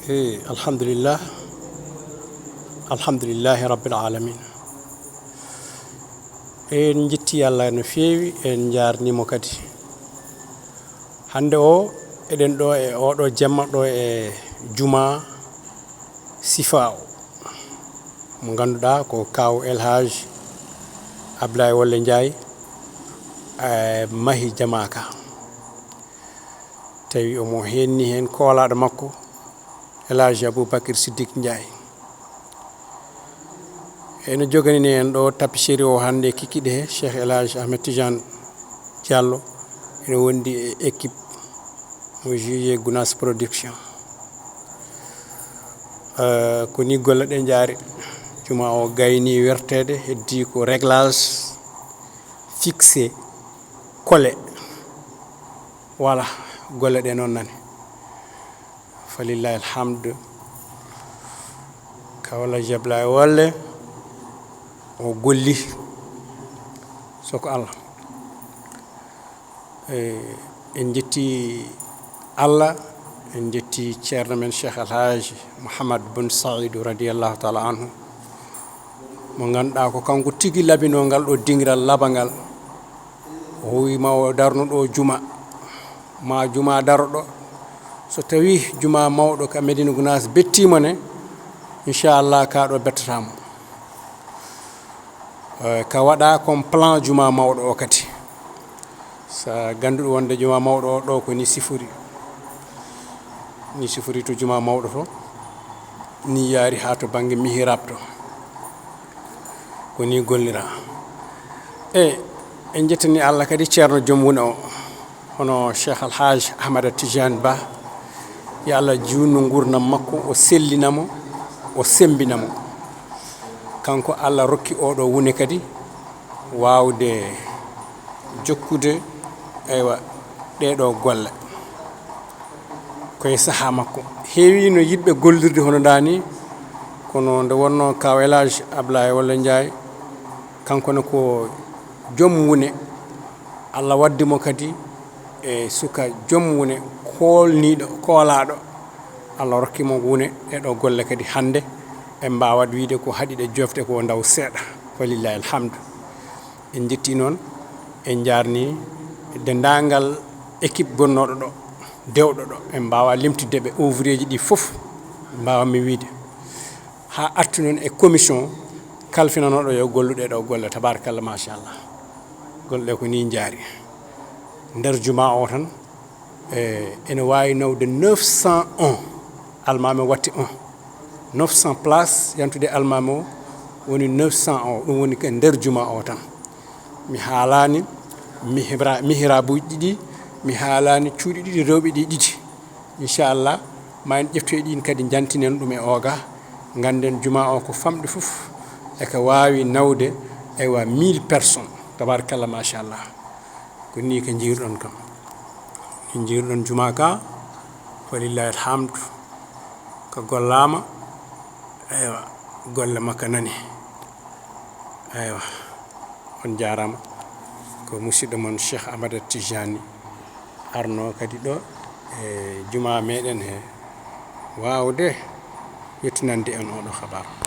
alhamdulillah alhamdulillahi rabbil alamin en jetti Allah no feewi en jarnimo kadi hande o eden do e odo jamma do e juma sifa o mo ganduda ko kaw El Hadj Abdoulaye Wole Ndiaye mahi jamaka tawi omo henni hen koolado makko El Hadj Aboubacry Siddique Ndiaye ene jogani en do tapisserie o hande kikide he Cheikh El Hadj Ahmed Tidiane Diallo ene wondi e équipe mo juge Gounass production ko ni golle de jaari juma o gayni wertede heddi ko réglage fixé collé voilà golle de non nani falillahi alhamdu kawla jabla Wole o golli soko Allah en jetti Allah en jetti ceerno men Cheikh El Hadj Mouhammad Boun Saïd radiyallahu ta'ala anhu mo ganda ko kanko tigi labino ngal do dingiral labangal o wima o darno do juma ma juma darodo so tawi juma mawdo ka Medina Gounass bettimo ne inchallah ka do bettatamo ka wada comme plan juma mawdo o kati sa gandu wonde juma mawdo o do ko ni sifuri to juma mawdo to ni yaari ha to bangi mihrab to ko ni gollira en jettani Allah kadi ceerno joom woni o hono Cheikh El Hadj Ahmed Tidiane Ba ya Allah juutno gurdam makko o sellinamo o sembinamo kanko Allah rokki odo woni kadi waawde jokkude aywa deedo golle koy saha makko heewi no yidbe gollirde hono dani kono nde wonno kaw El Hadj Abdoulaye Wole Ndiaye kanko ne ko joom woni Allah waddimo kadi e suka joom woni kolnido koolado Allah rokkimo woni deedo golle kadi hande en mbawat wiide ko hadide jofte ko ndaw seeda walillahi alhamdu en jetti non en jarni dendangal équipe gonnodo do dewdo do en mbawa limtide be ouvrier ji di fof mbawa mi wiide ha artu non e commission kalfinanodo yo gollude do golle tabarakallah machallah golle ko ni jaari nder juma o tan ene wawi nawde 901 almame watti 900 place yantude almamo woni 901 dum woni ke nder juma o tan mi halani mihrabuji di mi halani cuudi didi rewbe di didi inchallah ma en jeftoy din kadi jantinen dum e oga ganden juma o ko famde fof e ka wawi nawde e wa 1000 personnes tabarakallah machallah ko ni ke jirdon kam en jirdon juma ka walillahi alhamdu ko gollama aywa golle makka nani aywa on jarama ko musidɗo mon Cheikh Ahmed Tidiane arno kadi do e juma meden he wawde yettinande en odo khabar